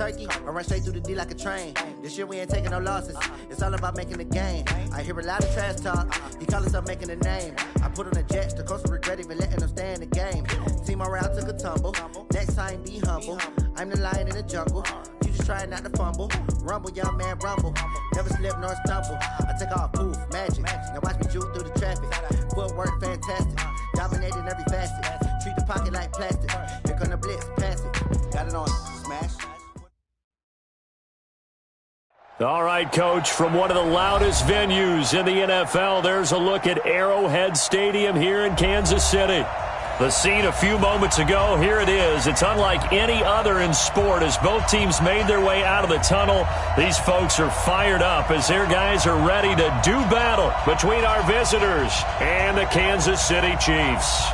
turkey or run straight through the D like a train. This year we ain't taking no losses. It's all about making the game. I hear a lot of trash talk. He call himself making a name. I put on the Jets. The coach will regret even letting them stay in the game. Team morale took a tumble. Next time, be humble. I'm the lion in the jungle. You just try not to fumble. Rumble, young man, rumble. Never slip nor stumble. I take off, poof, magic. Now watch me juke through the traffic. Footwork, fantastic. Dominating every facet. Treat the pocket like plastic. Here come the blitz, pass it. Got it on, smash. All right, Coach, from one of the loudest venues in the NFL, there's a look at Arrowhead Stadium here in Kansas City. The scene a few moments ago, here it is. It's unlike any other in sport as both teams made their way out of the tunnel. These folks are fired up as their guys are ready to do battle between our visitors and the Kansas City Chiefs.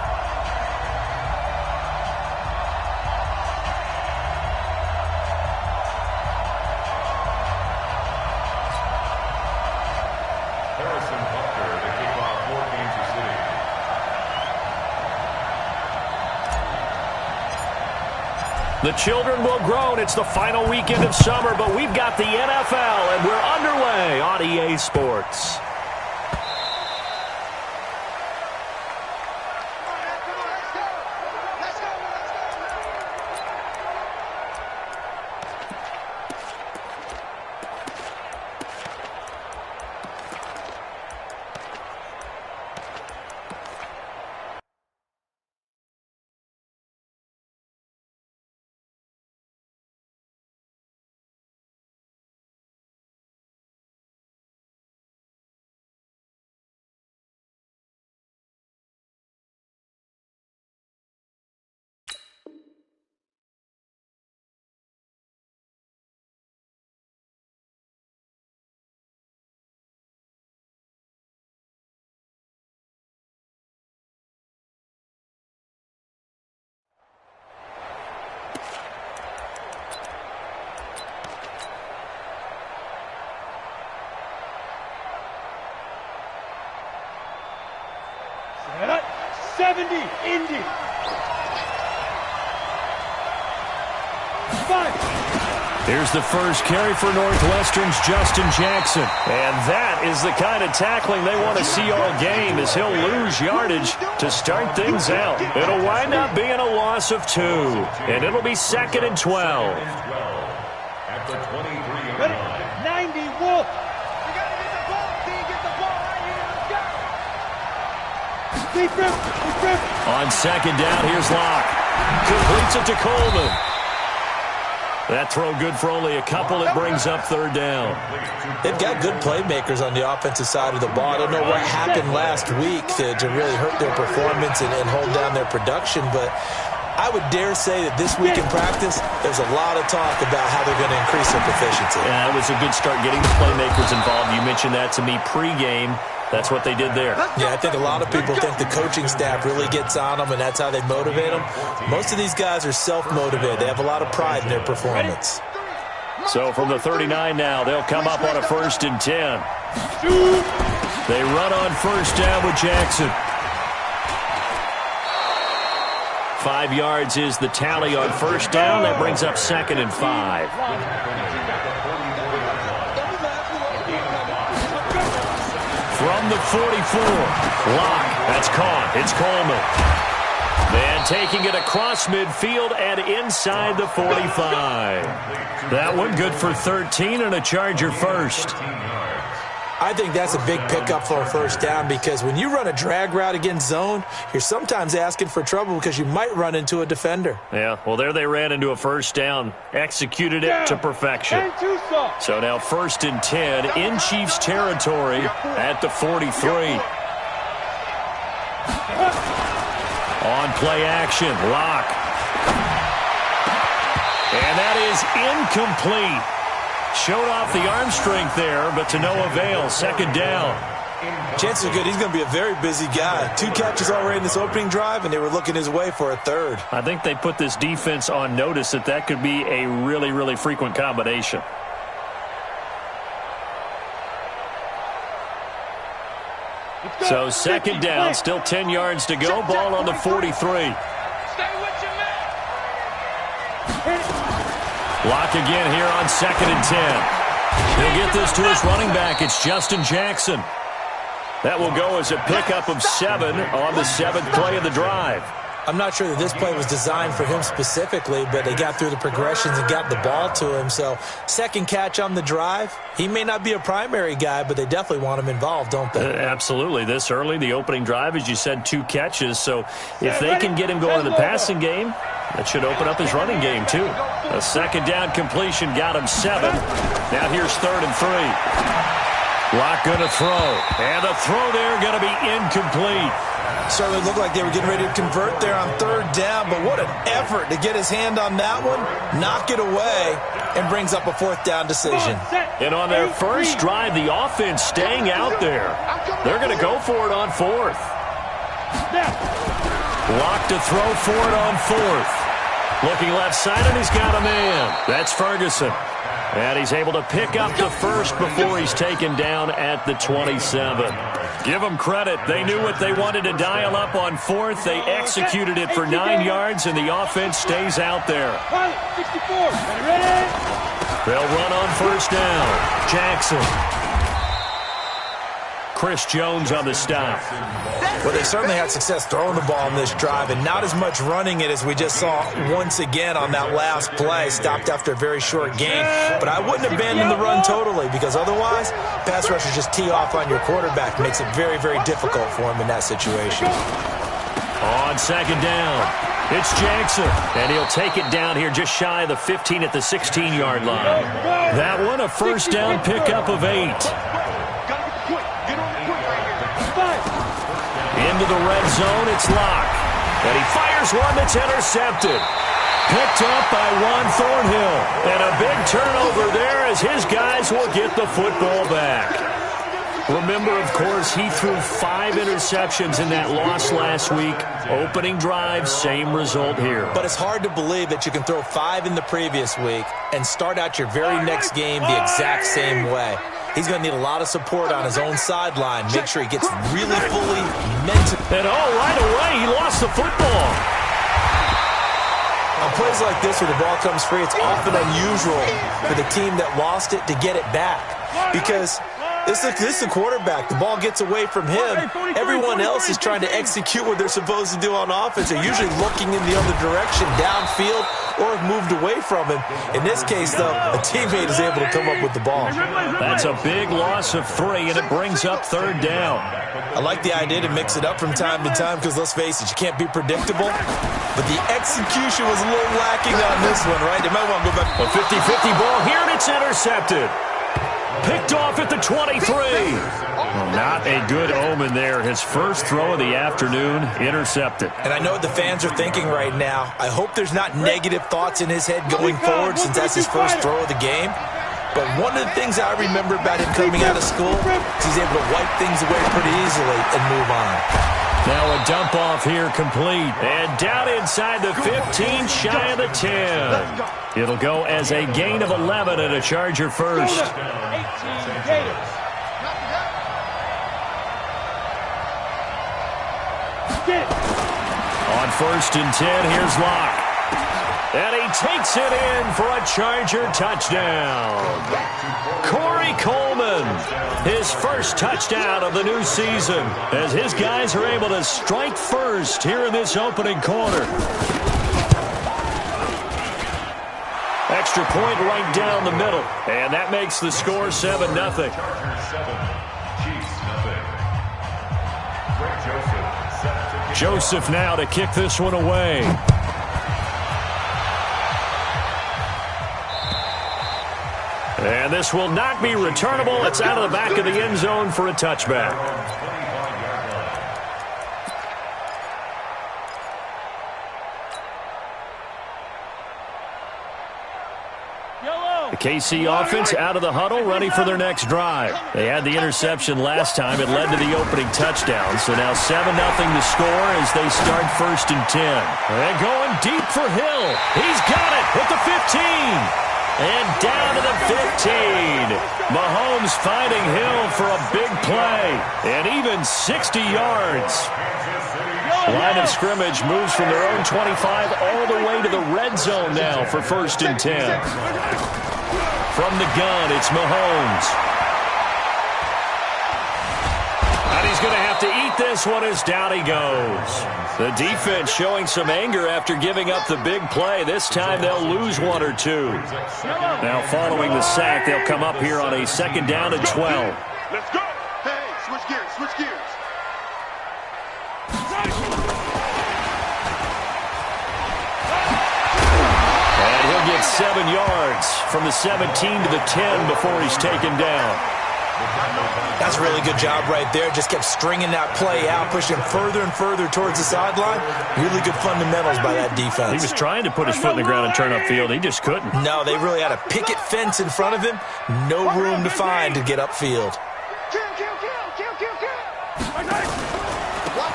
The children will groan. It's the final weekend of summer, but we've got the NFL, and we're underway on EA Sports. Indy. 5. Here's the first carry for Northwestern's Justin Jackson. And that is the kind of tackling they want to see all game as he'll lose yardage to start things out. It'll wind up being a loss of 2. And it'll be 2nd and 12. At the 23-yard line. 90, Wolf. On 2nd down, here's Locke. Completes it to Coleman. That throw good for only a couple. It brings up 3rd down. They've got good playmakers on the offensive side of the ball. I don't know what happened last week to really hurt their performance and hold down their production, but I would dare say that this week in practice, there's a lot of talk about how they're going to increase their proficiency. Yeah, it was a good start getting the playmakers involved. You mentioned that to me pregame. That's what they did there. Yeah, I think a lot of people think the coaching staff really gets on them, and that's how they motivate them. Most of these guys are self-motivated. They have a lot of pride in their performance. So from the 39 now, they'll come up on a 1st and 10. They run on 1st down with Jackson. 5 yards is the tally on 1st down. That brings up 2nd and 5. From the 44, Locke, that's caught. It's Coleman. And taking it across midfield and inside the 45. That one good for 13 and a Charger first. I think that's a big pickup for a 1st down because when you run a drag route against zone, you're sometimes asking for trouble because you might run into a defender. Yeah, well, there they ran into a 1st down, executed it to perfection. So now 1st and 10 in Chiefs territory at the 43. On play action, Locke. And that is incomplete. Showed off the arm strength there, but to no avail. 2nd down. Chances are good. He's going to be a very busy guy. 2 catches already in this opening drive, and they were looking his way for a 3rd. I think they put this defense on notice that could be a really, really frequent combination. So 2nd down, still 10 yards to go. Ball on the 43. Lock again here on 2nd and 10. He'll get this to his running back. It's Justin Jackson. That will go as a pickup of 7 on the 7th play of the drive. I'm not sure that this play was designed for him specifically, but they got through the progressions and got the ball to him. So, second catch on the drive. He may not be a primary guy, but they definitely want him involved, don't they? Absolutely. This early, the opening drive, as you said, 2 catches. So, if they can get him going in the passing game, that should open up his running game, too. A 2nd down completion got him 7. Now here's 3rd and 3. Lock going to throw. And the throw there going to be incomplete. Certainly looked like they were getting ready to convert there on 3rd down, but what an effort to get his hand on that one, knock it away, and brings up a 4th down decision. And on their first drive, the offense staying out there. They're going to go for it on 4th. Lock to throw for it on 4th. Looking left side, and he's got a man. That's Ferguson. And he's able to pick up the first before he's taken down at the 27. Give them credit. They knew what they wanted to dial up on 4th. They executed it for 9 yards, and the offense stays out there. They'll run on 1st down. Jackson. Chris Jones on the stop. Well, they certainly had success throwing the ball in this drive, and not as much running it as we just saw once again on that last play. Stopped after a very short gain. But I wouldn't abandon the run totally, because otherwise, pass rushers just tee off on your quarterback. Makes it very, very difficult for him in that situation. On 2nd down, it's Jackson, and he'll take it down here just shy of the 15 at the 16-yard line. That one, a 1st down pickup of 8. Into the red zone, it's Lock. And he fires one that's intercepted. Picked up by Juan Thornhill. And a big turnover there as his guys will get the football back. Remember, of course, he threw 5 interceptions in that loss last week. Opening drive, same result here. But it's hard to believe that you can throw 5 in the previous week and start out your very next game the exact same way. He's going to need a lot of support on his own sideline. Make sure he gets really fully mental. And right away, he lost the football. On plays like this where the ball comes free, it's often unusual for the team that lost it to get it back. Because this is the quarterback. The ball gets away from him. Everyone else is trying to execute what they're supposed to do on offense. They're usually looking in the other direction, downfield, or have moved away from him. In this case, though, a teammate is able to come up with the ball. That's a big loss of 3, and it brings up 3rd down. I like the idea to mix it up from time to time because, let's face it, you can't be predictable. But the execution was a little lacking on this one, right? They might want to go back. A 50-50 ball here, and it's intercepted. Picked off at the 23. Well, not a good omen there. His first throw of the afternoon, intercepted. And I know what the fans are thinking right now. I hope there's not negative thoughts in his head going forward since that's his first throw of the game. But one of the things I remember about him coming out of school is he's able to wipe things away pretty easily and move on. Now a dump off here complete. And down inside the 15, shy of the 10. It'll go as a gain of 11 and a Charger first. On 1st and 10, here's Lock. And he takes it in for a Charger touchdown. Corey Coleman, his first touchdown of the new season, as his guys are able to strike first here in this opening quarter. Extra point right down the middle, and that makes the score 7-0. Joseph now to kick this one away. And this will not be returnable. It's out of the back of the end zone for a touchback. The KC offense out of the huddle, ready for their next drive. They had the interception last time. It led to the opening touchdown. So now 7-0 the score as they start 1st and 10. And going deep for Hill. He's got it at the 15. And down to the 15. Mahomes finding Hill for a big play. And even 60 yards. Line of scrimmage moves from their own 25 all the way to the red zone now for 1st and 10. From the gun, it's Mahomes. And he's going to have to eat this one as down he goes. The defense showing some anger after giving up the big play. This time they'll lose 1 or 2. Now following the sack, they'll come up here on a 2nd down and 12. Let's go. Hey, switch gears, switch gears. And he'll get 7 yards from the 17 to the 10 before he's taken down. That's a really good job right there. Just kept stringing that play out, pushing further and further towards the sideline. Really good fundamentals by that defense. He was trying to put his foot in the ground and turn upfield. He just couldn't. No, they really had a picket fence in front of him. No room to find to get upfield.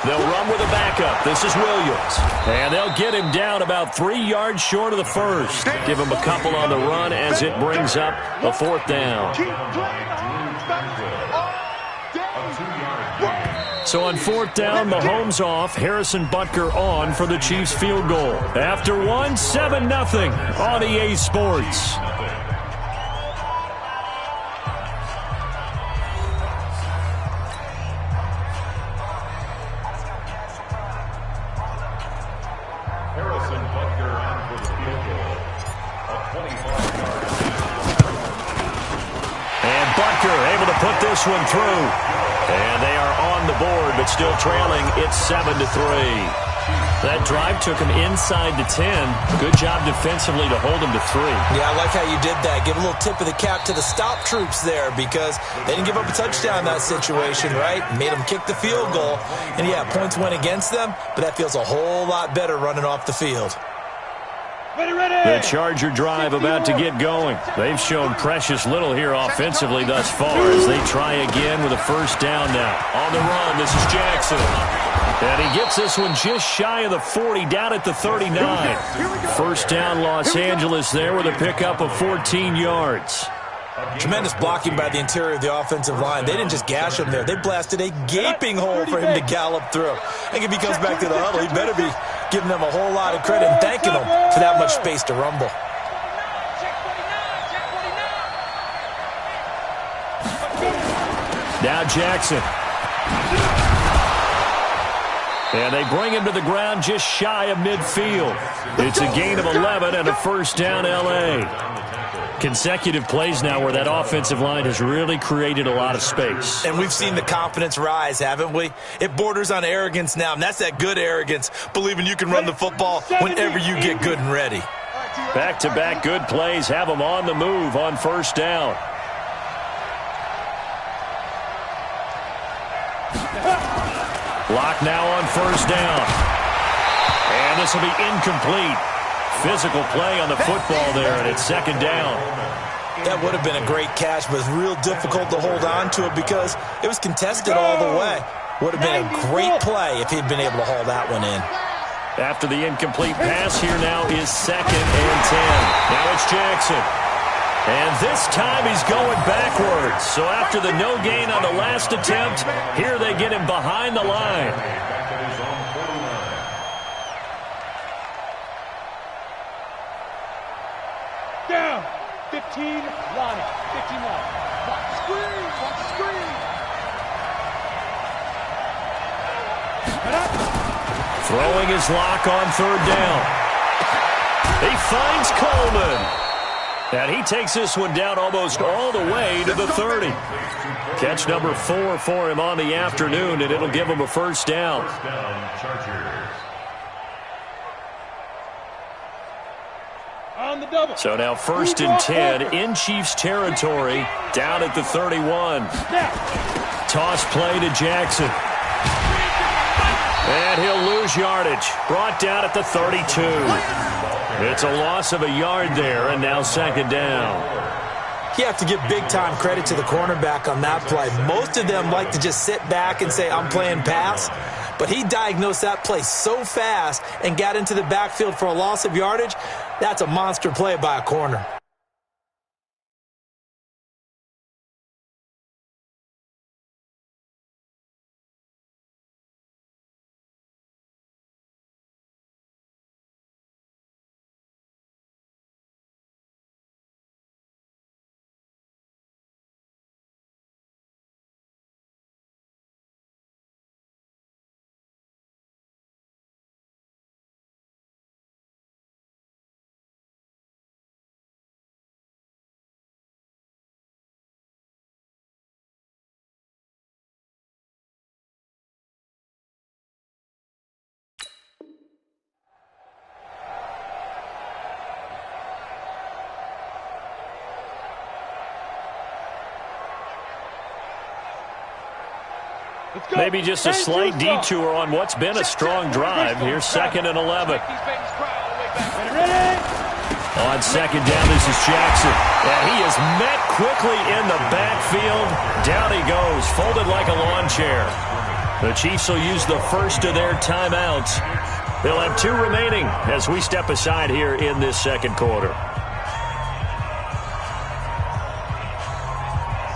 They'll run with a backup. This is Williams. And they'll get him down about 3 yards short of the first. Give him a couple on the run as it brings up a 4th down. So on 4th down, Mahomes off, Harrison Butker on for the Chiefs field goal. After 1, 7-0 on EA Sports. Harrison Butker on for the field goal. A 25-yard. And Butker able to put this one through. And they are on the board, but still trailing. It's 7-3. That drive took him inside the 10. Good job defensively to hold him to 3. Yeah, I like how you did that. Give a little tip of the cap to the stop troops there because they didn't give up a touchdown in that situation, right? Made them kick the field goal. And, yeah, points went against them, but that feels a whole lot better running off the field. The Charger drive about to get going. They've shown precious little here offensively thus far as they try again with a 1st down now. On the run, this is Jackson. And he gets this one just shy of the 40, down at the 39. 1st down, Los Angeles there with a pickup of 14 yards. Tremendous blocking by the interior of the offensive line. They didn't just gash him there. They blasted a gaping hole for him to gallop through. I think if he comes back to the huddle, he better be giving them a whole lot of credit and thanking them for that much space to rumble. Now Jackson. And they bring him to the ground just shy of midfield. It's a gain of 11 and a 1st down L.A. Consecutive plays now where that offensive line has really created a lot of space. And we've seen the confidence rise, haven't we? It borders on arrogance now, and that's that good arrogance, believing you can run the football whenever you get good and ready. Back-to-back good plays have them on the move on 1st down. Lock now on 1st down. And this will be incomplete. Physical play on the football there, and it's 2nd down. That would have been a great catch, but it's real difficult to hold on to it because it was contested all the way. Would have been a great play if he'd been able to haul that one in. After the incomplete pass, here now is 2nd and 10. Now it's Jackson. And this time he's going backwards. So after the no gain on the last attempt, here they get him behind the line. Down. 15 line. 15 line. Watch the screen. Watch the screen. Throwing his lock on 3rd down. He finds Coleman. And he takes this one down almost all the way to the 30. Catch number 4 for him on the afternoon, and it'll give him a 1st down. On the double. So now 1st and 10 in Chiefs territory, down at the 31. Toss play to Jackson. And he'll lose yardage. Brought down at the 32. It's a loss of a yard there, and now 2nd down. You have to give big-time credit to the cornerback on that play. Most of them like to just sit back and say, I'm playing pass. But he diagnosed that play so fast and got into the backfield for a loss of yardage. That's a monster play by a corner. Maybe just a slight detour on what's been a strong drive. Here's 2nd and 11. On 2nd down, this is Jackson. And he is met quickly in the backfield. Down he goes, folded like a lawn chair. The Chiefs will use the first of their timeouts. They'll have 2 remaining as we step aside here in this 2nd quarter.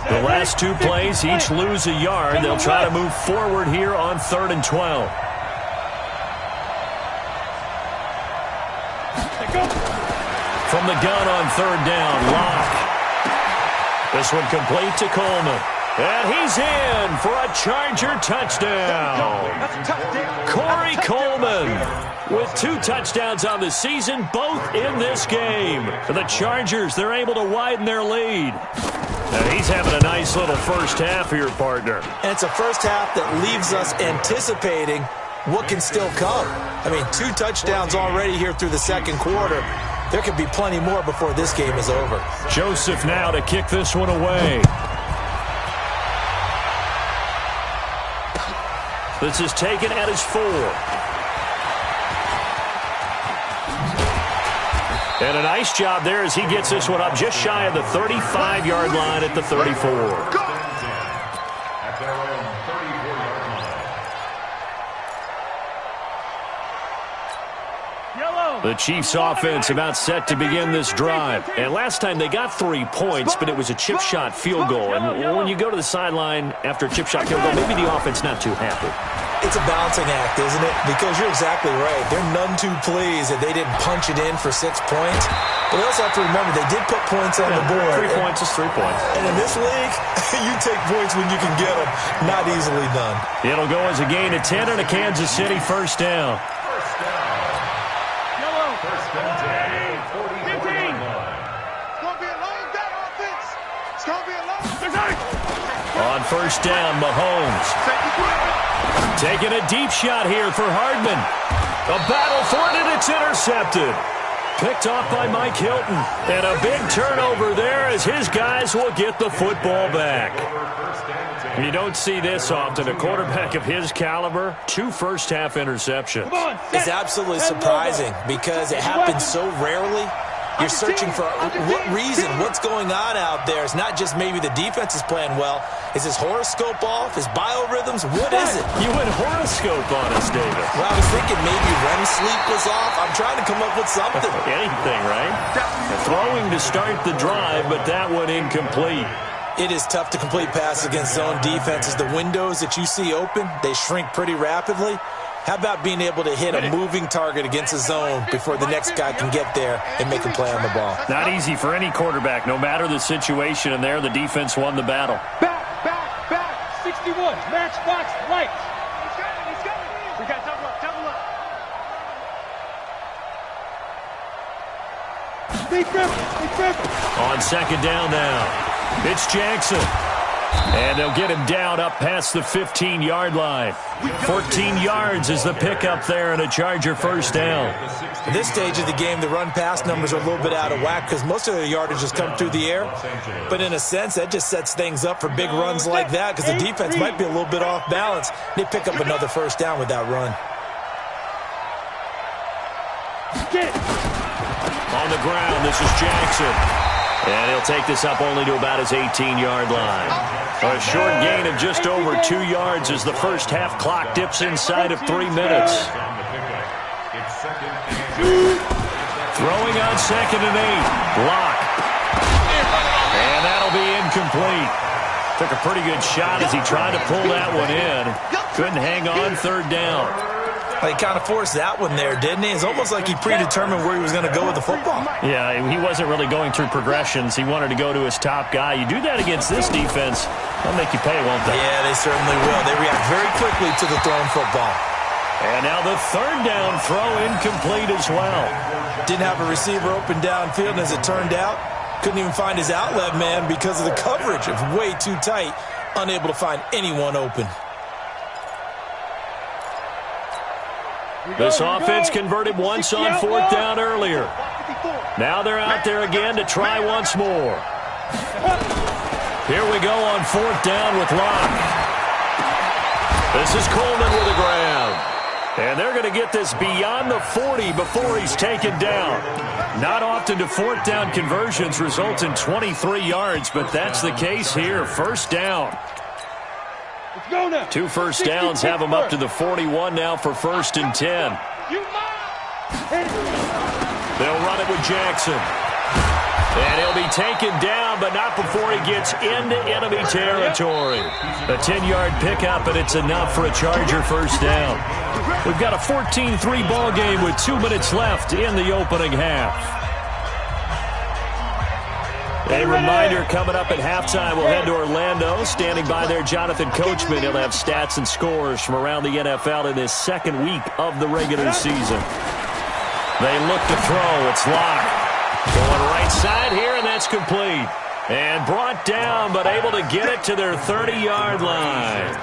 The last 2 plays, each lose a yard. They'll try to move forward here on 3rd and 12. From the gun on 3rd down, Locke. This one complete to Coleman. And he's in for a Charger touchdown. Corey Coleman with 2 touchdowns on the season, both in this game. For the Chargers, they're able to widen their lead. Now he's having a nice little first half here, partner. And it's a first half that leaves us anticipating what can still come. I mean, 2 touchdowns already here through the 2nd quarter. There could be plenty more before this game is over. Joseph now to kick this one away. This is taken at his 4. And a nice job there as he gets this one up just shy of the 35-yard line at the 34. The Chiefs offense about set to begin this drive. And last time they got 3 points, but it was a chip shot field goal. And when you go to the sideline after a chip shot field goal, maybe the offense not too happy. It's a balancing act, isn't it? Because you're exactly right. They're none too pleased that they didn't punch it in for 6 points. But they also have to remember they did put points on the board. 3 points is 3 points. And in this league, you take points when you can get them. Not easily done. It'll go as a gain of 10 and a Kansas City first down. On first down, Mahomes. Taking a deep shot here for Hardman. A battle for it, and it's intercepted. Picked off by Mike Hilton. And a big turnover there as his guys will get the football back. You don't see this often. A quarterback of his caliber, 2 first-half interceptions. It's absolutely surprising because it happens so rarely. You're searching for what reason, what's going on out there. It's not just maybe the defense is playing well. Is his horoscope off? His biorhythms? What is it? You went horoscope on us, David. Well, I was thinking maybe REM sleep was off. I'm trying to come up with something. Anything, right? Throwing to start the drive, but that one incomplete. It is tough to complete passes against zone defenses. The windows that you see open, they shrink pretty rapidly. How about being able to hit a moving target against a zone before the next guy can get there and make a play on the ball? Not easy for any quarterback, no matter the situation. And there, the defense won the battle. Back. 61. Matchbox right. He's coming. We got double up. On second down now, it's Jackson. And they'll get him down up past the 15-yard line. 14 yards is the pickup there and a Charger first down. At this stage of the game, the run-pass numbers are a little bit out of whack because most of the yardage has come through the air. But in a sense, that just sets things up for big runs like that because the defense might be a little bit off balance. They pick up another first down with that run. On the ground, this is Jackson. And he'll take this up only to about his 18-yard line. A short gain of just over 2 yards as the first half clock dips inside of 3 minutes. Throwing on 2nd and 8. Block. And that'll be incomplete. Took a pretty good shot as he tried to pull that one in. Couldn't hang on 3rd down. He kind of forced that one there, didn't he? It's almost like he predetermined where he was going to go with the football. Yeah, he wasn't really going through progressions. He wanted to go to his top guy. You do that against this defense, they'll make you pay, won't they? Yeah, they certainly will. They react very quickly to the thrown football. And now the 3rd down throw incomplete as well. Didn't have a receiver open downfield, and as it turned out, couldn't even find his outlet man because of the coverage. It was way too tight, unable to find anyone open. This offense converted once on 4th down earlier. Now they're out there again to try once more. Here we go on 4th down with Locke. This is Coleman with a grab. And they're going to get this beyond the 40 before he's taken down. Not often do fourth down conversions result in 23 yards, but that's the case here. First down. Let's go now. 2 first downs have him up to the 41 now for 1st and 10. They'll run it with Jackson. And he'll be taken down, but not before he gets into enemy territory. A 10-yard pickup, and it's enough for a Charger first down. We've got a 14-3 ball game with 2 minutes left in the opening half. A reminder coming up at halftime, we'll head to Orlando. Standing by there, Jonathan Coachman. He'll have stats and scores from around the NFL in his second week of the regular season. They look to throw. It's Locke. Going right side here, and that's complete. And brought down, but able to get it to their 30-yard line.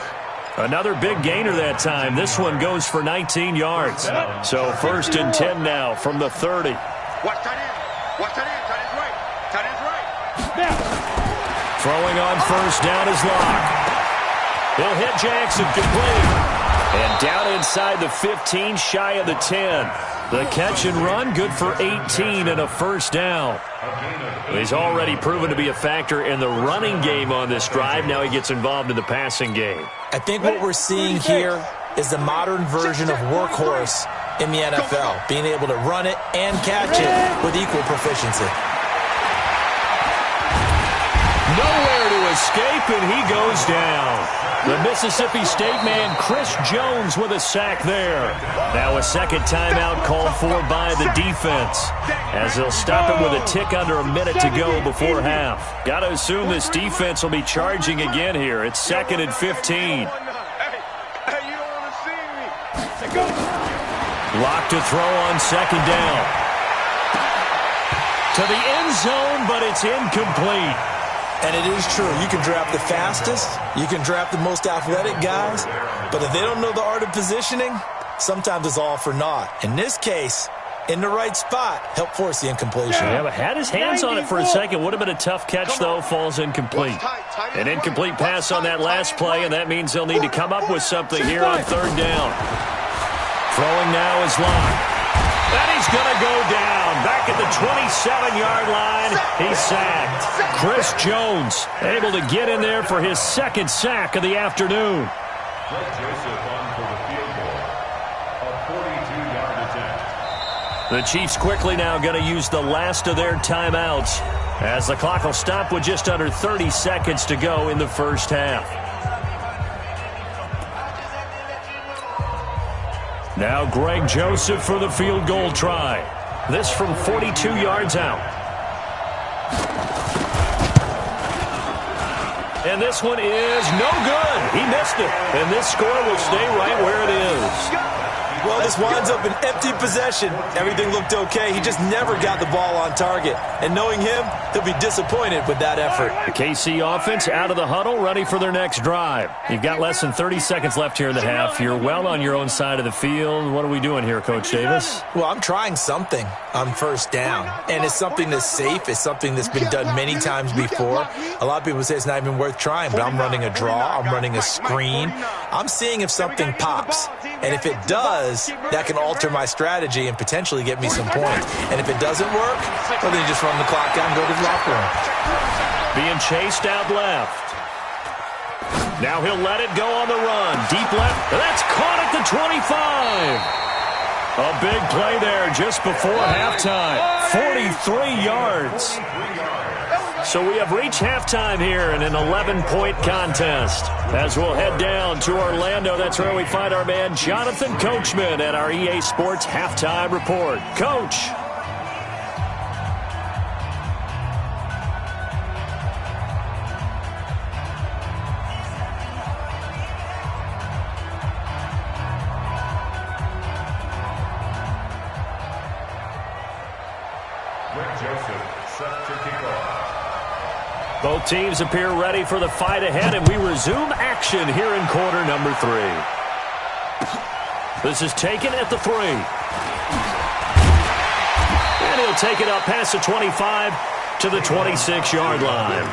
Another big gainer that time. This one goes for 19 yards. So 1st and 10 now from the 30. Watch tight end. Watch tight end. Tight end's right. Tight end's right. Now. Throwing on first down is Locke. He'll hit Jackson, complete. And down inside the 15, shy of the 10. The catch and run, good for 18 and a first down. He's already proven to be a factor in the running game on this drive. Now he gets involved in the passing game. I think what we're seeing here is the modern version of workhorse in the NFL, being able to run it and catch it with equal proficiency. Nowhere to escape, and he goes down. The Mississippi State man, Chris Jones, with a sack there. Now a second timeout called for by the defense, as they'll stop it with a tick under a minute to go before half. Got to assume this defense will be charging again here. It's 2nd and 15. Lock to throw on 2nd down. To the end zone, but it's incomplete. And it is true. You can draft the fastest. You can draft the most athletic guys. But if they don't know the art of positioning, sometimes it's all for naught. In this case, in the right spot, help force the incompletion. Yeah, but had his hands on it for a second. Would have been a tough catch, though. Falls incomplete. An incomplete pass on that last play, and that means they'll need to come up with something here on 3rd down. Throwing now is Locke. And he's going to go down. Back at the 27-yard line, he's sacked. Chris Jones able to get in there for his 2nd sack of the afternoon. Greg Joseph on for the field goal. A 42-yard attempt. The Chiefs quickly now going to use the last of their timeouts, as the clock will stop with just under 30 seconds to go in the first half. Now Greg Joseph for the field goal try. This from 42 yards out. And this one is no good. He missed it. And this score will stay right where it is. Well, this winds up an empty possession. Everything looked okay. He just never got the ball on target. And knowing him, he'll be disappointed with that effort. The KC offense out of the huddle, ready for their next drive. You've got less than 30 seconds left here in the half. You're well on your own side of the field. What are we doing here, Coach Davis? Well, I'm trying something on 1st down. And it's something that's safe. It's something that's been done many times before. A lot of people say it's not even worth trying, but I'm running a draw. I'm running a screen. I'm seeing if something pops. And if it does, that can alter my strategy and potentially get me some points. And if it doesn't work, well, then you just run the clock out and go to the locker room. Being chased out left. Now he'll let it go on the run. Deep left. That's caught at the 25. A big play there just before halftime. 43 yards. So we have reached halftime here in an 11-point contest. As we'll head down to Orlando, that's where we find our man Jonathan Coachman at our EA Sports Halftime Report. Coach. Greg Joseph set to kick off. Both teams appear ready for the fight ahead, and we resume action here in quarter number 3. This is taken at the 3. And he'll take it up past the 25 to the 26-yard line.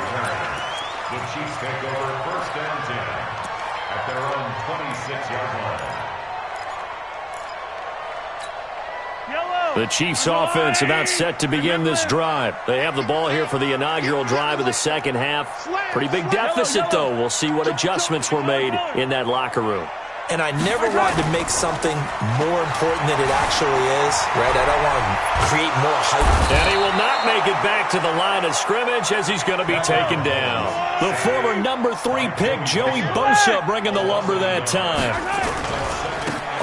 The Chiefs take over 1st and 10. at their own 26-yard line. The Chiefs offense about set to begin this drive. They have the ball here for the inaugural drive of the second half. Pretty big deficit, though. We'll see what adjustments were made in that locker room. And I never wanted to make something more important than it actually is, right? I don't want to create more hype. And he will not make it back to the line of scrimmage as he's going to be taken down. The former number 3 pick, Joey Bosa, bringing the lumber that time.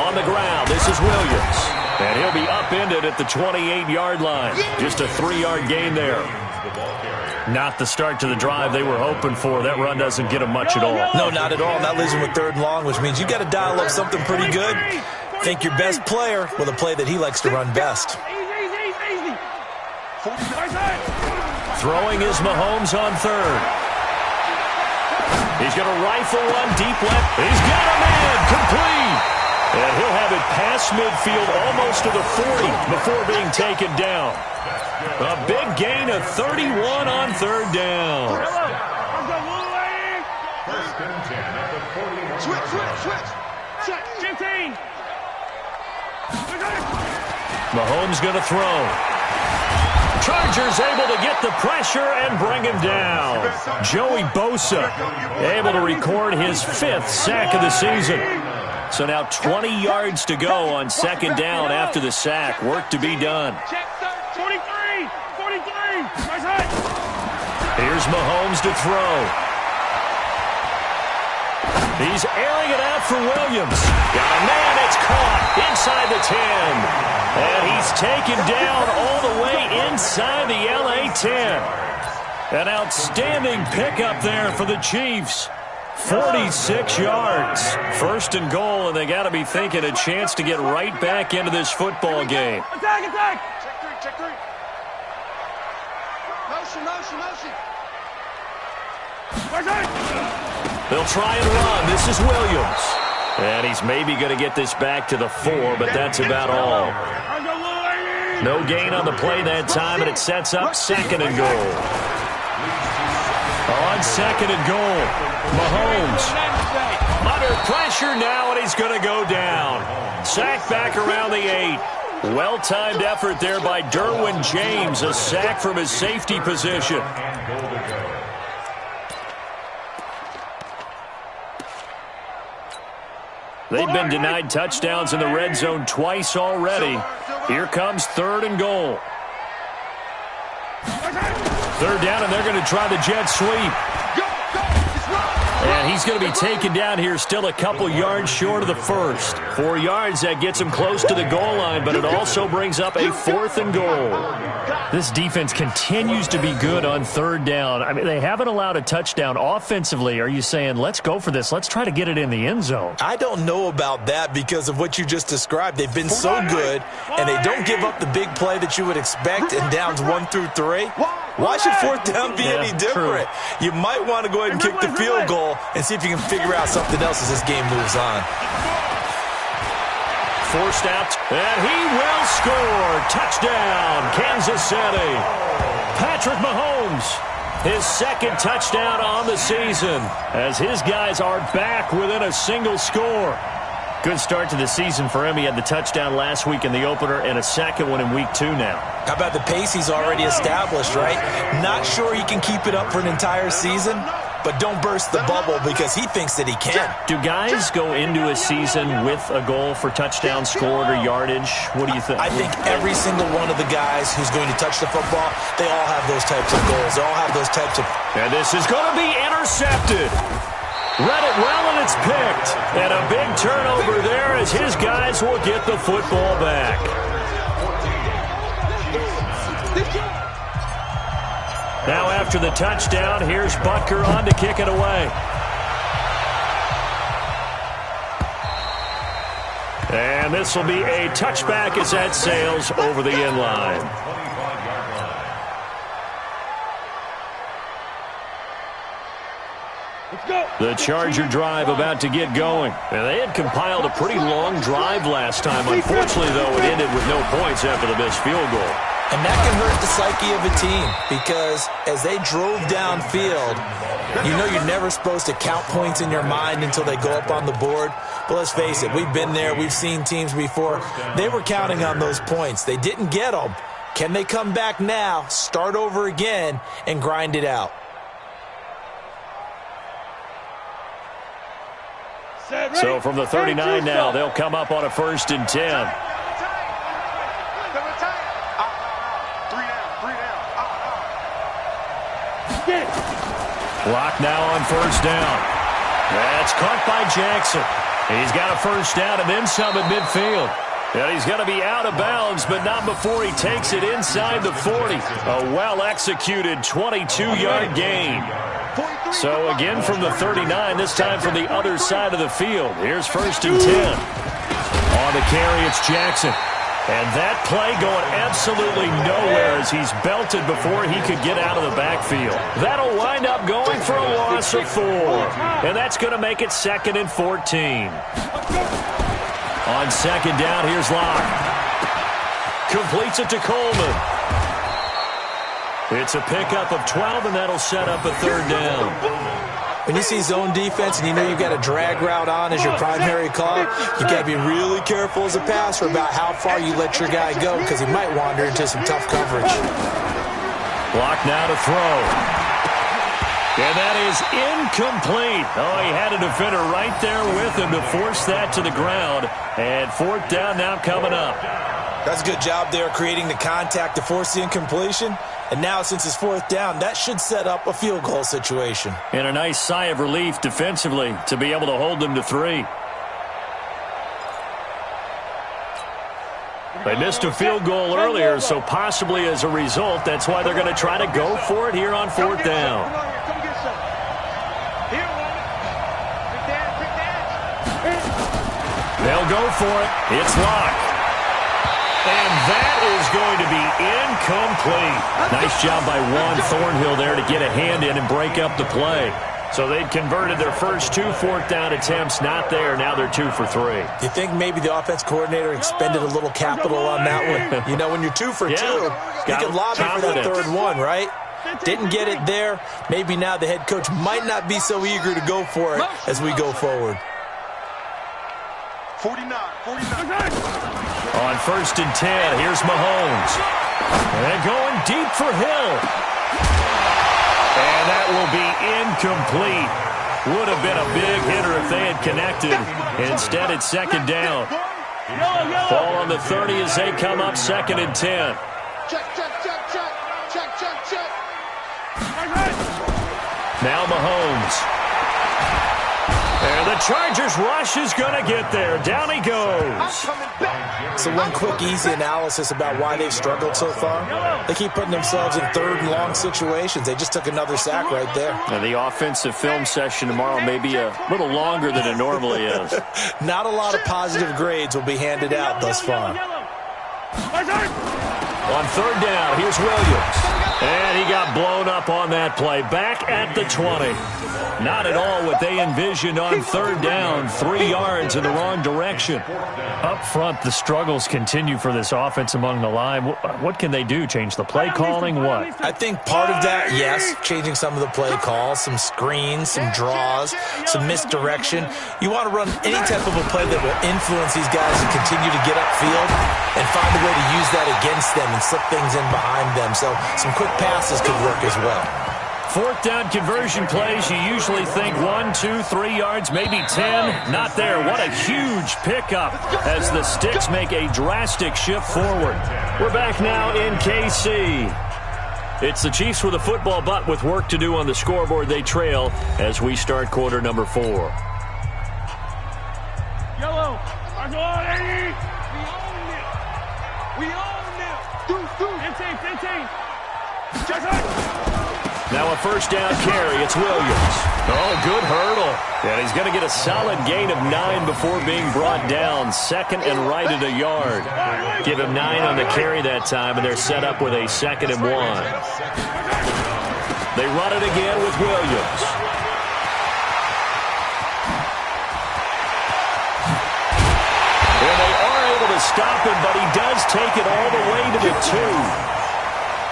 On the ground, this is Williams. And he'll be upended at the 28-yard line. Just a 3-yard gain there. Not the start to the drive they were hoping for. That run doesn't get them much at all. No, not at all. That leaves them with 3rd and long, which means you got to dial up something pretty good. Think your best player with a play that he likes to run best. Throwing is Mahomes on 3rd. He's going to rifle one deep left. He's got a man complete. And he'll have it past midfield almost to the 40 before being taken down. A big gain of 31 on 3rd down. First and 10 at the 41. Switch. 15. Mahomes going to throw. Chargers able to get the pressure and bring him down. Joey Bosa able to record his 5th sack of the season. So now 20 yards to go on 2nd down after the sack. Work to be done. 43. Here's Mahomes to throw. He's airing it out for Williams. Got a man, it's caught inside the 10. And he's taken down all the way inside the LA 10. An outstanding pickup there for the Chiefs. 46 yards. 1st and goal, and they got to be thinking a chance to get right back into this football game. Attack. Check 3. Motion. They'll try and run. This is Williams. And he's maybe going to get this back to the 4, but that's about all. No gain on the play that time, and it sets up 2nd and goal. On 2nd and goal, Mahomes under pressure now, and he's going to go down. Sack back around the 8. Well-timed effort there by Derwin James, a sack from his safety position. They've been denied touchdowns in the red zone twice already. Here comes 3rd and goal. 3rd down, and they're going to try the jet sweep. And he's going to be taken down here still a couple yards short of the 1st. 4 yards, that gets him close to the goal line, but it also brings up a 4th and goal. This defense continues to be good on 3rd down. I mean, they haven't allowed a touchdown. Offensively, are you saying, let's go for this, let's try to get it in the end zone? I don't know about that because of what you just described. They've been so good, and they don't give up the big play that you would expect in downs 1 through 3. Why should 4th down be any different? True. You might want to go ahead and kick the field goal and see if you can figure out something else as this game moves on. Forced out, and he will score. Touchdown, Kansas City. Patrick Mahomes, his 2nd touchdown on the season, as his guys are back within a single score. Good start to the season for him. He had the touchdown last week in the opener and a 2nd one in week 2 now. How about the pace he's already established, right? Not sure he can keep it up for an entire season, but don't burst the bubble because he thinks that he can. Do guys go into a season with a goal for touchdown scored or yardage? What do you think? I think every single one of the guys who's going to touch the football, they all have those types of goals. They all have those types of... And this is going to be intercepted. Read it well, and it's picked. And a big turnover there as his guys will get the football back. Now after the touchdown, here's Butker on to kick it away. And this will be a touchback as that sails over the end line. The Charger drive about to get going. And they had compiled a pretty long drive last time. Unfortunately, though, it ended with no points after the missed field goal. And that can hurt the psyche of a team because as they drove downfield, you know you're never supposed to count points in your mind until they go up on the board. But let's face it, we've been there. We've seen teams before. They were counting on those points. They didn't get them. Can they come back now, start over again, and grind it out? So from the 39 now, they'll come up on a 1st and 10. Clock now on 1st down. That's caught by Jackson. He's got a 1st down and then some at midfield. And he's going to be out of bounds, but not before he takes it inside the 40. A well-executed 22-yard gain. So again from the 39, this time from the other side of the field. Here's 1st and 10. On the carry, it's Jackson. And that play going absolutely nowhere as he's belted before he could get out of the backfield. That'll wind up going for a loss of 4. And that's going to make it 2nd and 14. On 2nd down, here's Locke. Completes it to Coleman. It's a pickup of 12, and that'll set up a 3rd down. When you see zone defense and you know you've got a drag route on as your primary call, you've got to be really careful as a passer about how far you let your guy go because he might wander into some tough coverage. Block now to throw. And that is incomplete. Oh, he had a defender right there with him to force that to the ground. And 4th down now coming up. That's a good job there creating the contact to force the incompletion. And now since it's 4th down, that should set up a field goal situation. And a nice sigh of relief defensively to be able to hold them to 3. They missed a field goal earlier, so possibly as a result, that's why they're going to try to go for it here on 4th down. They'll go for it. It's Locke. And that is going to be incomplete. Nice job by Juan Thornhill there to get a hand in and break up the play. So they'd converted their first 2 4th down attempts. Not there. Now they're 2 for 3. You think maybe the offense coordinator expended a little capital on that one? You know, when you're 2 for 2, you can lobby for that 3rd one, right? Didn't get it there. Maybe now the head coach might not be so eager to go for it as we go forward. 49. On 1st and 10, here's Mahomes. And going deep for Hill. And that will be incomplete. Would have been a big hitter if they had connected. Instead, it's 2nd down. Ball on the 30 as they come up 2nd and 10. Now Mahomes. And the Chargers rush is going to get there. Down he goes. So one quick, easy analysis about why they've struggled so far. They keep putting themselves in 3rd and long situations. They just took another sack right there. And the offensive film session tomorrow may be a little longer than it normally is. Not a lot of positive grades will be handed out thus far. On 3rd down, here's Williams. And he got blown up on that play. Back at the 20. Not at all what they envisioned on 3rd down. 3 yards in the wrong direction. Up front, the struggles continue for this offense among the line. What can they do? Change the play calling? What? I think part of that, yes, changing some of the play calls, some screens, some draws, some misdirection. You want to run any type of a play that will influence these guys and continue to get upfield and find a way to use that against them and slip things in behind them. So some quick passes could work as well. 4th down conversion plays, you usually think 1, 2, 3 yards, maybe 10. Not there. What a huge pickup as the Sticks make a drastic shift forward. We're back now in KC. It's the Chiefs with a football, but with work to do on the scoreboard. They trail as we start quarter number 4. Yellow. We own it. 15. Now a 1st down carry. It's Williams. Oh, good hurdle. And he's going to get a solid gain of 9 before being brought down. 2nd and right at a yard. Give him 9 on the carry that time, and they're set up with a 2nd and 1. They run it again with Williams. And they are able to stop him, but he does take it all the way to the 2.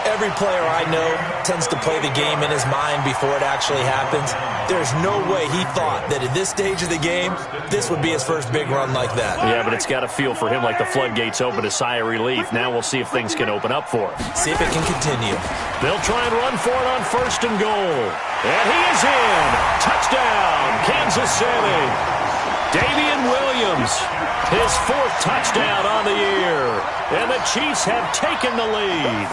Every player I know tends to play the game in his mind before it actually happens. There's no way he thought that at this stage of the game, this would be his first big run like that. Yeah, but it's got to feel for him like the floodgates open, a sigh of relief. Now we'll see if things can open up for him. See if it can continue. They'll try and run for it on 1st and goal. And he is in. Touchdown, Kansas City. Damian Williams, his 4th touchdown on the year. And the Chiefs have taken the lead.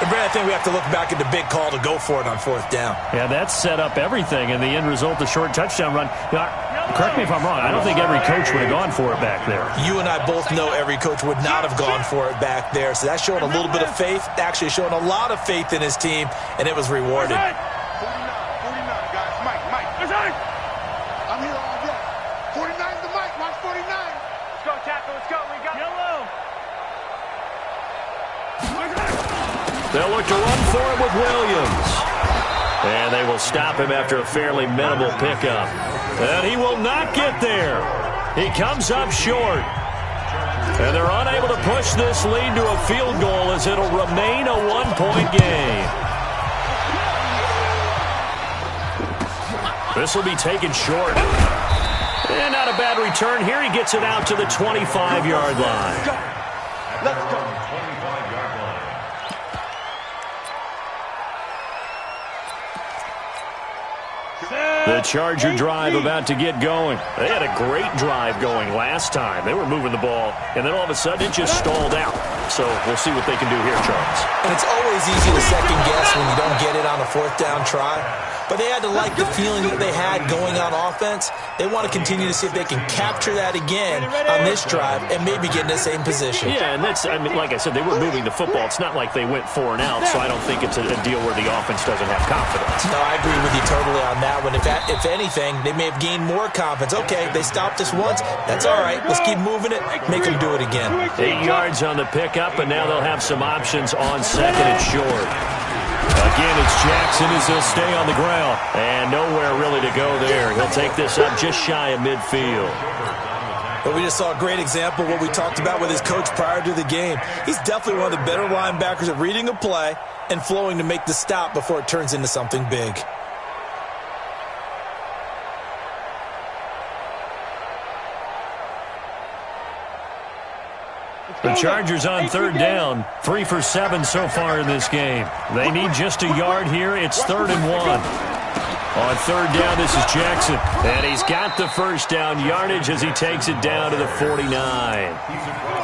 Brad, I think we have to look back at the big call to go for it on 4th down. Yeah, that set up everything, and the end result, the short touchdown run. Now, correct me if I'm wrong. I don't think every coach would have gone for it back there. You and I both know every coach would not have gone for it back there. So that's showing a little bit of faith, actually showing a lot of faith in his team, and it was rewarded. 49, guys. Mike. I'm here all day. 49's the mic. Watch 49. Let's go, tackle. Let's go. We got yellow. They'll look to run for it with Williams. And they will stop him after a fairly minimal pickup. And he will not get there. He comes up short. And they're unable to push this lead to a field goal as it'll remain a 1-point game. This will be taken short. And not a bad return here. He gets it out to the 25-yard line. Let's go. 25-yard line. The Charger drive about to get going. They had a great drive going last time. They were moving the ball, and then all of a sudden it just stalled out. So we'll see what they can do here, Charles. And it's always easy to second guess when you don't get it on a 4th down try. But they had to like the feeling that they had going on offense. They want to continue to see if they can capture that again on this drive and maybe get in the same position. Yeah, and that's, I mean, like I said, they were moving the football. It's not like they went 4 and out, so I don't think it's a deal where the offense doesn't have confidence. No, I agree with you totally on that one. If anything, they may have gained more confidence. Okay, they stopped us once. That's all right. Let's keep moving it. Make them do it again. 8 yards on the pickup, and now they'll have some options on 2nd and short. Again, it's Jackson as he'll stay on the ground. And nowhere really to go there. He'll take this up just shy of midfield. But we just saw a great example of what we talked about with his coach prior to the game. He's definitely one of the better linebackers at reading a play and flowing to make the stop before it turns into something big. The Chargers on 3rd down. 3 for 7 so far in this game. They need just a yard here. It's 3rd and 1. On 3rd down, this is Jackson. And he's got the 1st down yardage as he takes it down to the 49.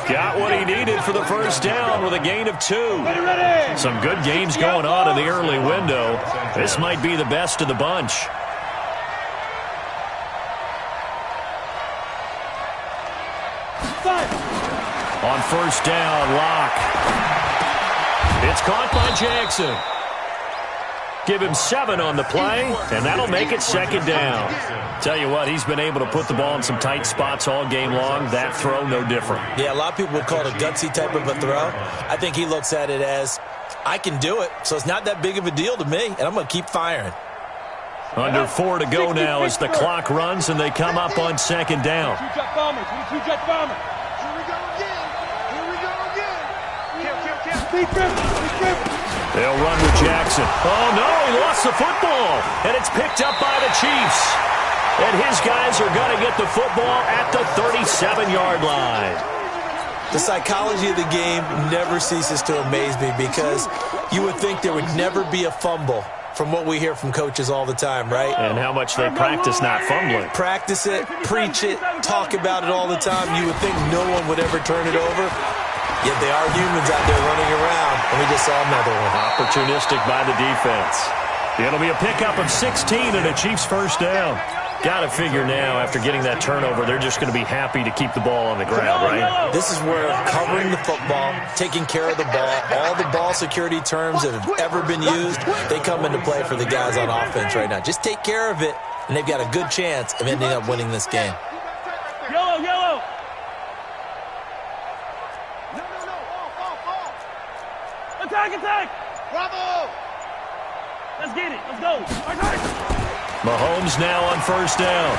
Got what he needed for the 1st down with a gain of 2. Some good games going on in the early window. This might be the best of the bunch. On 1st down, Locke. It's caught by Jackson. Give him 7 on the play, and that'll make it 2nd down. Tell you what, he's been able to put the ball in some tight spots all game long. That throw, no different. Yeah, a lot of people would call it a gutsy type of a throw. I think he looks at it as, I can do it, so it's not that big of a deal to me, and I'm going to keep firing. Under 4 to go now as the clock runs, and they come up on 2nd down. 2-jet bombers. 2-jet bombers. Here we go again. Here we go again. Kill. They'll run with Jackson. Oh, no, he lost the football. And it's picked up by the Chiefs. And his guys are going to get the football at the 37-yard line. The psychology of the game never ceases to amaze me because you would think there would never be a fumble from what we hear from coaches all the time, right? And how much they practice not fumbling. Practice it, preach it, talk about it all the time. You would think no one would ever turn it over. Yet they are humans out there running around, and we just saw another one. Opportunistic by the defense. It'll be a pickup of 16 and a Chiefs 1st down. Got to figure now, after getting that turnover, they're just going to be happy to keep the ball on the ground, right? This is where covering the football, taking care of the ball, all the ball security terms that have ever been used, they come into play for the guys on offense right now. Just take care of it, and they've got a good chance of ending up winning this game. Yellow. Attack. Bravo. Let's get it. Let's go. Mahomes now on 1st down.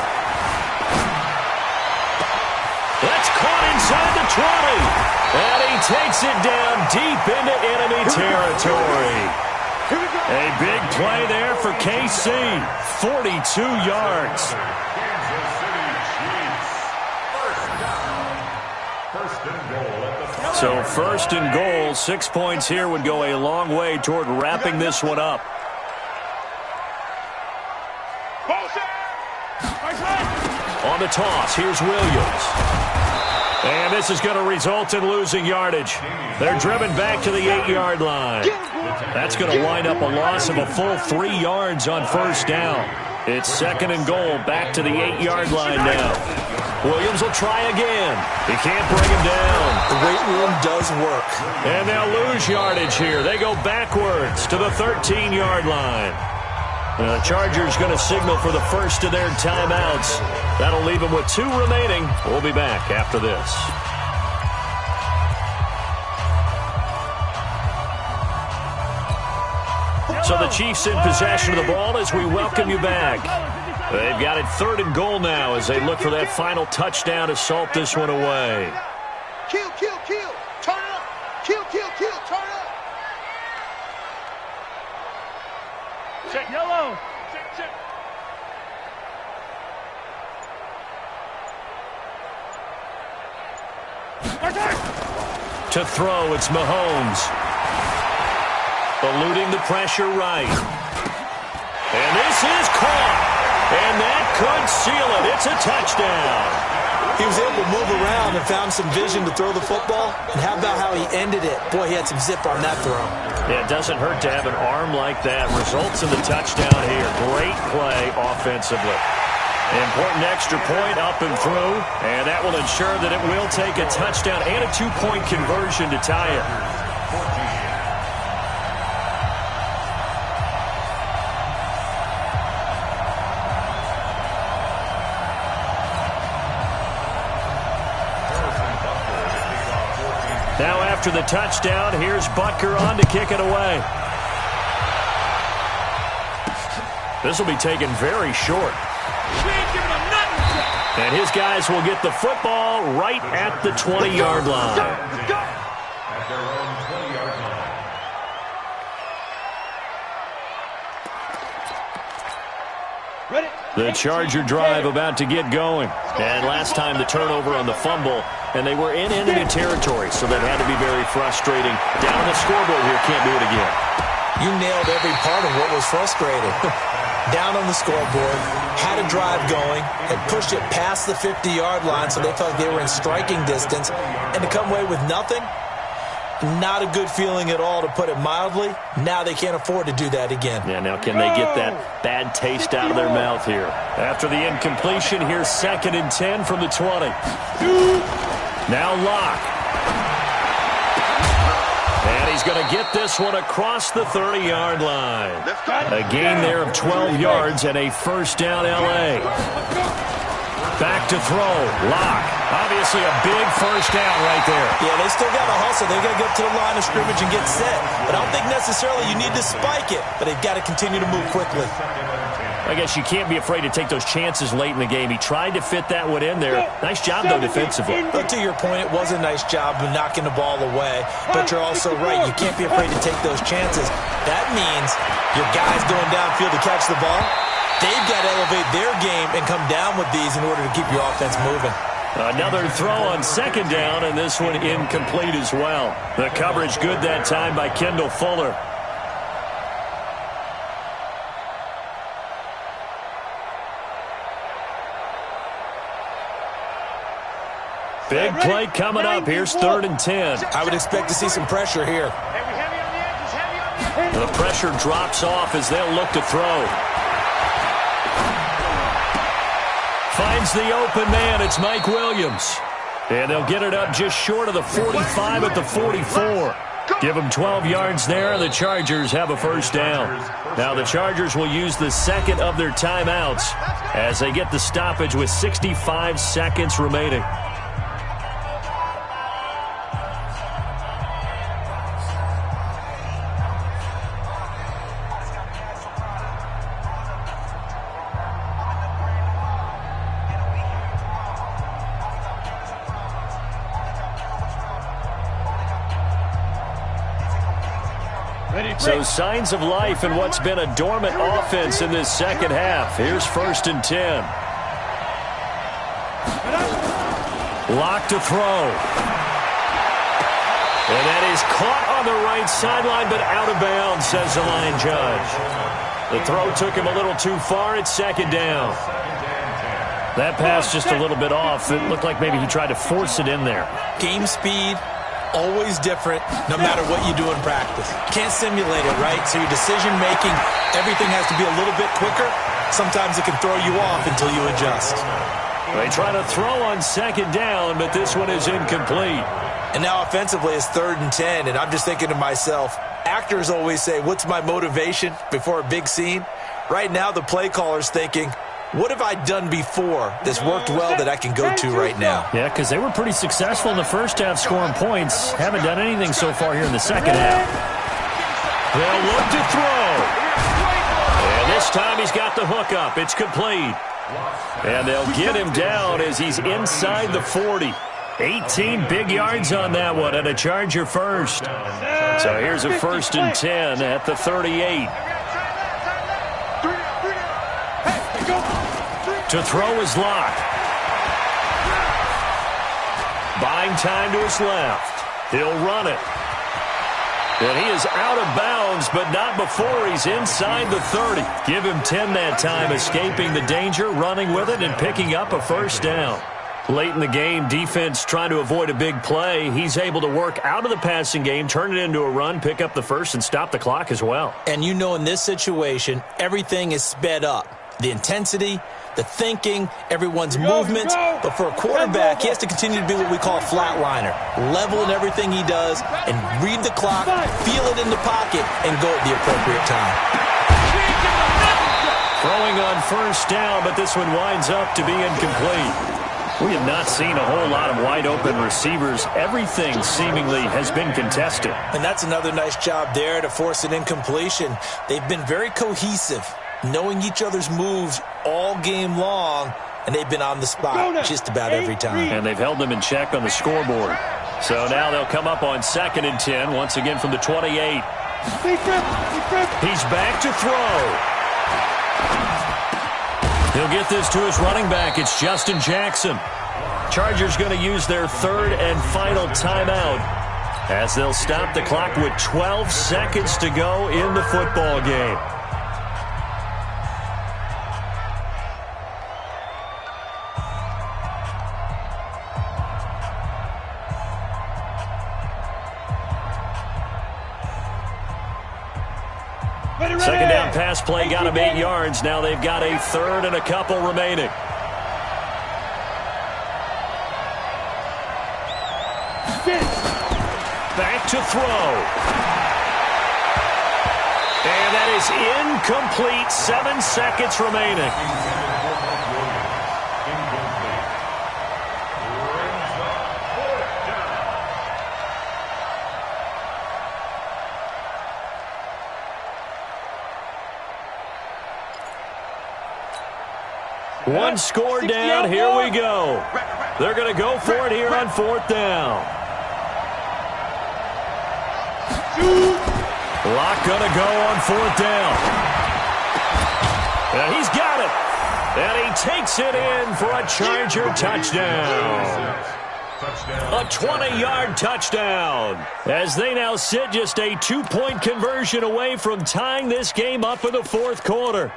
That's caught inside the 20. And he takes it down deep into enemy territory. A big play there for KC. 42 yards. So first and goal, 6 points here would go a long way toward wrapping this one up. On the toss, here's Williams. And this is going to result in losing yardage. They're driven back to the 8-yard line. That's going to wind up a loss of a full 3 yards on first down. It's second and goal, back to the 8-yard line now. Williams will try again. He can't bring him down. The weight room does work. And they'll lose yardage here. They go backwards to the 13-yard line. The Chargers going to signal for the first of their timeouts. That'll leave them with 2 remaining. We'll be back after this. So the Chiefs in possession of the ball as we welcome you back. They've got it third and goal now as they look for that final touchdown to salt this one away. Kill, kill, kill. Turn it up. Kill, kill, kill. Turn it up. Check yellow. Check. To throw, it's Mahomes. Eluding the pressure right. And this is caught. And that could seal it. It's a touchdown. He was able to move around and found some vision to throw the football. And how about how he ended it? Boy, he had some zip on that throw. Yeah, it doesn't hurt to have an arm like that. Results in the touchdown here. Great play offensively. Important extra point up and through. And that will ensure that it will take a touchdown and a 2-point conversion to tie it. Now after the touchdown, here's Butker on to kick it away. This will be taken very short. And his guys will get the football right at the 20-yard line. At their own 20-yard line. The Charger drive about to get going. And last time the turnover on the fumble, and they were in enemy territory, so that had to be very frustrating. Down on the scoreboard here, can't do it again. You nailed every part of what was frustrating. Down on the scoreboard, had a drive going, had pushed it past the 50-yard line, so they felt like they were in striking distance, and to come away with nothing, not a good feeling at all, to put it mildly. Now they can't afford to do that again. Yeah, now can they get that bad taste out of their mouth here? After the incompletion, here's 2nd and 10 from the 20. Now Locke. And he's going to get this one across the 30-yard line. A gain there of 12 yards and a first down L.A. Back to throw. Locke. Obviously a big first down right there. Yeah, they still got to hustle. They've got to get up to the line of scrimmage and get set. But I don't think necessarily you need to spike it, but they've got to continue to move quickly. I guess you can't be afraid to take those chances late in the game. He tried to fit that one in there. Nice job, though, defensively. But to your point, it was a nice job of knocking the ball away. But you're also right. You can't be afraid to take those chances. That means your guys going downfield to catch the ball, they've got to elevate their game and come down with these in order to keep your offense moving. Another throw on 2nd down, and this one incomplete as well. The coverage good that time by Kendall Fuller. Big play coming up. Here's 3rd and 10. I would expect to see some pressure here. The pressure drops off as they'll look to throw. Finds the open man. It's Mike Williams. And they'll get it up just short of the 45 at the 44. Give them 12 yards there. The Chargers have a first down. Now the Chargers will use the second of their timeouts as they get the stoppage with 65 seconds remaining. So signs of life in what's been a dormant offense in this second half. Here's 1st and 10. Lock to throw. And that is caught on the right sideline, but out of bounds, says the line judge. The throw took him a little too far. It's 2nd down. That pass just a little bit off. It looked like maybe he tried to force it in there. Game speed, always different, no matter what you do in practice. Can't simulate it, right? So your decision-making, everything has to be a little bit quicker. Sometimes it can throw you off until you adjust. They try to throw on 2nd down, but this one is incomplete. And now offensively it's 3rd and 10, and I'm just thinking to myself, actors always say, what's my motivation before a big scene? Right now the play caller's thinking, what have I done before that's worked well that I can go to right now? Yeah, because they were pretty successful in the first half scoring points. Haven't done anything so far here in the second half. They'll look to throw. And this time he's got the hook up. It's complete. And they'll get him down as he's inside the 40. 18 big yards on that one, and a Charger first. So here's a 1st and 10 at the 38. To throw is Locke. Buying time to his left. He'll run it. And he is out of bounds, but not before he's inside the 30. Give him 10 that time, escaping the danger, running with it, and picking up a 1st down. Late in the game, defense trying to avoid a big play. He's able to work out of the passing game, turn it into a run, pick up the 1st, and stop the clock as well. And you know in this situation, everything is sped up. The intensity, the thinking, everyone's movements. But for a quarterback, he has to continue to be what we call a flatliner. Level in everything he does and read the clock, feel it in the pocket, and go at the appropriate time. Throwing on 1st down, but this one winds up to be incomplete. We have not seen a whole lot of wide-open receivers. Everything seemingly has been contested. And that's another nice job there to force an incompletion. They've been very cohesive, knowing each other's moves all game long, and they've been on the spot just about every time. And they've held them in check on the scoreboard. So now they'll come up on 2nd and 10, once again from the 28. He's back to throw. He'll get this to his running back. It's Justin Jackson. Chargers going to use their 3rd and final timeout as they'll stop the clock with 12 seconds to go in the football game. Second down pass play got him 8 yards. Now they've got a 3rd and a couple remaining. Back to throw. And that is incomplete. 7 seconds remaining. One score down. Here we go. They're going to go for it here on 4th down. Locke going to go on 4th down. And he's got it. And he takes it in for a Charger touchdown. A 20-yard touchdown. As they now sit just a 2-point conversion away from tying this game up in the 4th quarter.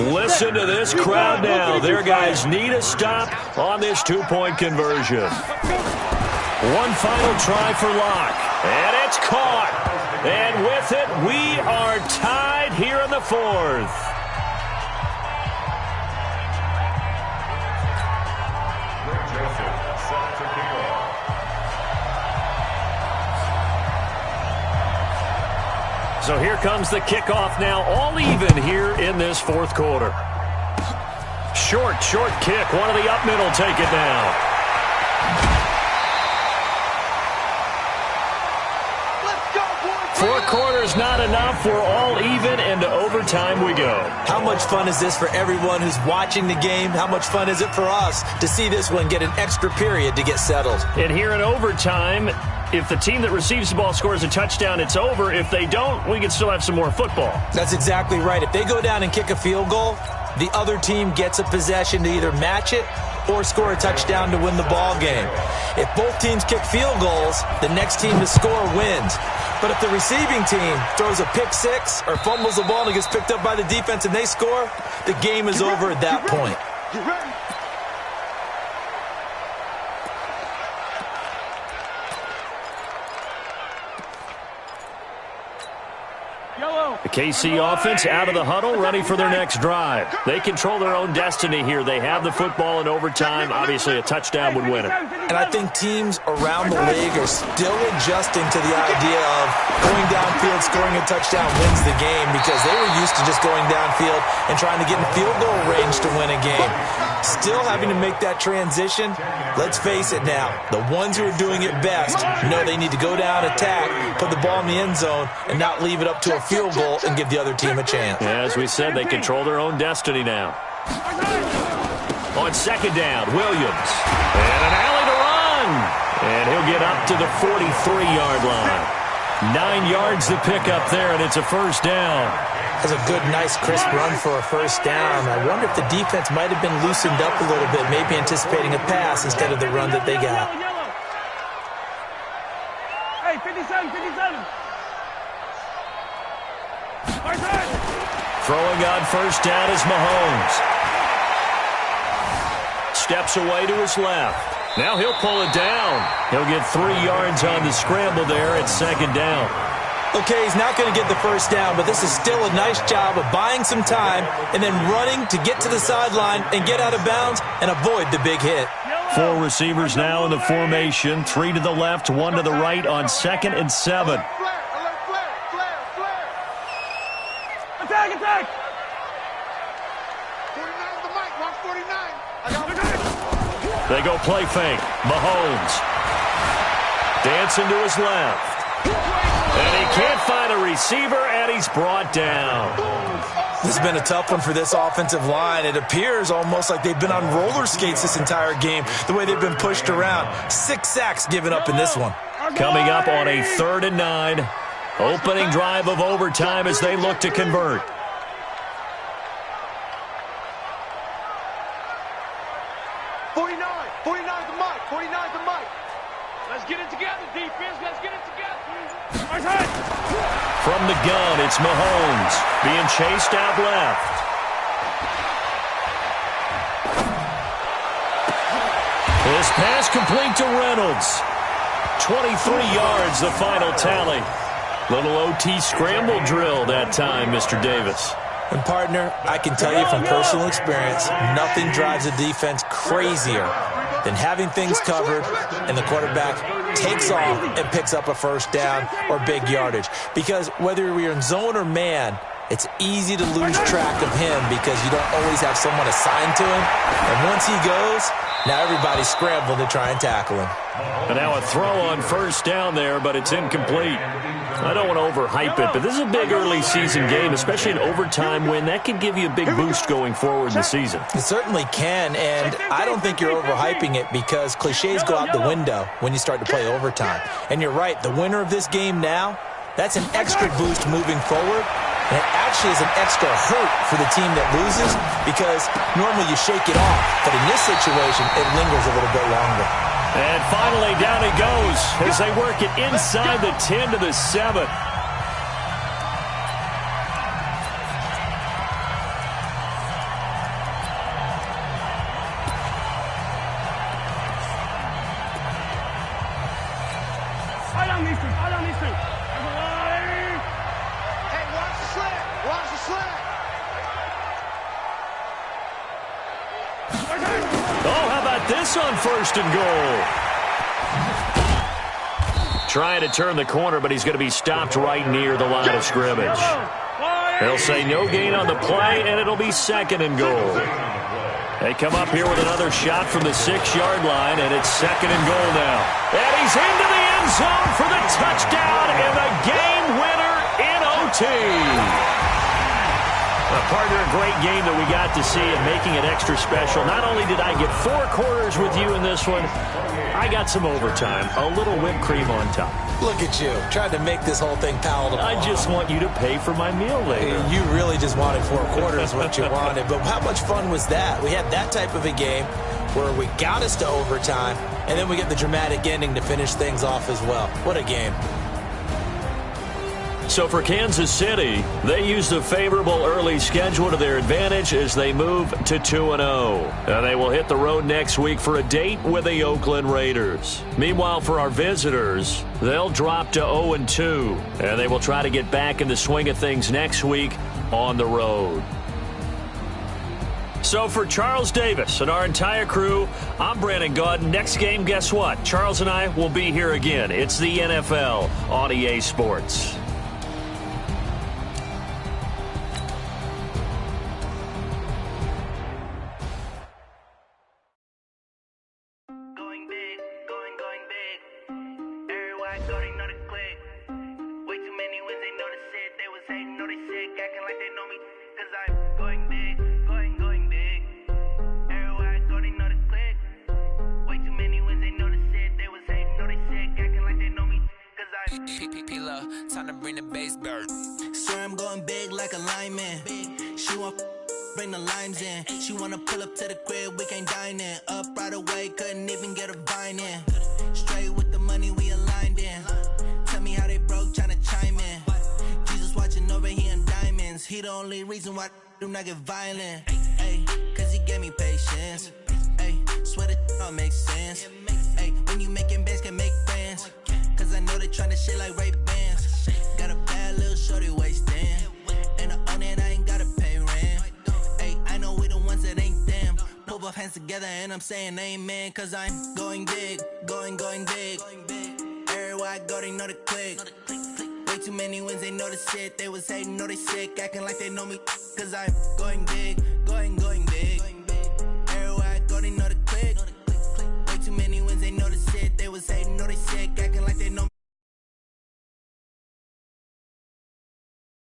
Listen to this crowd now. Their guys need a stop on this 2-point conversion. One final try for Locke. And it's caught. And with it, we are tied here in the 4th. So here comes the kickoff now, all even here in this 4th quarter. Short kick. One of the up middle take it now. 4 quarters not enough. We're all even, and to overtime we go. How much fun is this for everyone who's watching the game? How much fun is it for us to see this one get an extra period to get settled? And here in overtime, if the team that receives the ball scores a touchdown, it's over. If they don't, we can still have some more football. That's exactly right. If they go down and kick a field goal, the other team gets a possession to either match it or score a touchdown to win the ball game. If both teams kick field goals, the next team to score wins. But if the receiving team throws a pick six or fumbles the ball and it gets picked up by the defense and they score, the game is over at that point. Get ready. The KC offense out of the huddle, ready for their next drive. They control their own destiny here. They have the football in overtime. Obviously, a touchdown would win it. And I think teams around the league are still adjusting to the idea of going downfield, scoring a touchdown wins the game, because they were used to just going downfield and trying to get in field goal range to win a game. Still having to make that transition. Let's face it now, the ones who are doing it best know they need to go down, attack, put the ball in the end zone, and not leave it up to a field goal and give the other team a chance. Yeah, as we said, they control their own destiny now. On second down, Williams. And an alley to run. And he'll get up to the 43-yard line. 9 yards to pick up there, and it's a first down. That's a good, nice, crisp run for a first down. I wonder if the defense might have been loosened up a little bit, maybe anticipating a pass instead of the run that they got. Hey, 57, 57. Throwing on first down is Mahomes. Steps away to his left. Now he'll pull it down. He'll get 3 yards on the scramble there at second down. Okay, he's not going to get the first down, but this is still a nice job of buying some time and then running to get to the sideline and get out of bounds and avoid the big hit. 4 receivers now in the formation. 3 to the left, 1 to the right on 2nd and 7. Attack, attack! 49 the mic, watch 49. I got it. They go play fake. Mahomes. Dancing to his left. And he can't find a receiver, and he's brought down. This has been a tough one for this offensive line. It appears almost like they've been on roller skates this entire game, the way they've been pushed around. 6 sacks given up in this one. Coming up on a 3rd and 9. Opening drive of overtime as they look to convert. 49 the mic, 49 the mic. Let's get it together, defense. Let's get it together. From the gun, it's Mahomes being chased out left. This pass complete to Reynolds. 23 yards, the final tally. Little OT scramble drill that time, Mr. Davis. And, partner, I can tell you from personal experience, nothing drives a defense crazier than having things covered and the quarterback takes off and picks up a first down or big yardage. Because whether we're in zone or man, it's easy to lose track of him because you don't always have someone assigned to him. And once he goes, now everybody's scrambling to try and tackle him. And now a throw on first down there, but it's incomplete. I don't want to overhype it, but this is a big early season game, especially an overtime win. That can give you a big boost going forward in the season. It certainly can, and I don't think you're overhyping it because cliches go out the window when you start to play overtime. And you're right, the winner of this game now, that's an extra boost moving forward. And it actually is an extra hurt for the team that loses because normally you shake it off. But in this situation, it lingers a little bit longer. And finally, down he goes as they work it inside the 10 to the 7. I don't need to. Hey, watch the slant. Watch the slant. Oh, how about this on 1st and goal? Trying to turn the corner, but he's going to be stopped right near the line of scrimmage. They'll say no gain on the play, and it'll be 2nd and goal. They come up here with another shot from the 6-yard line, and it's 2nd and goal now. And he's into the end zone for the touchdown and the game winner in OT. Partner, a great game that we got to see and making it extra special. Not only did I get 4 quarters with you in this one, I got some overtime, a little whipped cream on top. Look at you, trying to make this whole thing palatable. I just want you to pay for my meal later. You really just wanted 4 quarters what you wanted. But how much fun was that? We had that type of a game where we got us to overtime, and then we get the dramatic ending to finish things off as well. What a game. So for Kansas City, they used a favorable early schedule to their advantage as they move to 2-0. And they will hit the road next week for a date with the Oakland Raiders. Meanwhile, for our visitors, they'll drop to 0-2. And they will try to get back in the swing of things next week on the road. So for Charles Davis and our entire crew, I'm Brandon Gaudin. Next game, guess what? Charles and I will be here again. It's the NFL on EA Sports. Time to bring the bass bird. Swear I'm going big like a lineman. She want bring the limes in. She wanna pull up to the crib, we can't dine in. Up right away, couldn't even get a vine in. Straight with the money we aligned in. Tell me how they broke, tryna chime in. Jesus watching over here in diamonds. He the only reason why do not get violent. Ay, cause he gave me patience. Ay, swear that all makes sense. Ay, when you making bands can make friends. Cause I know they tryna shit like Ray Bans. Got a bad little shorty wasting. And I own it, I ain't gotta pay rent. Ay, I know we the ones that ain't them. Pull both hands together and I'm saying amen. Cause I'm going big, going big. Everywhere I go, they know the click. Way too many wins, they know the shit. They was hating, know they sick, acting like they know me. Cause I'm going big,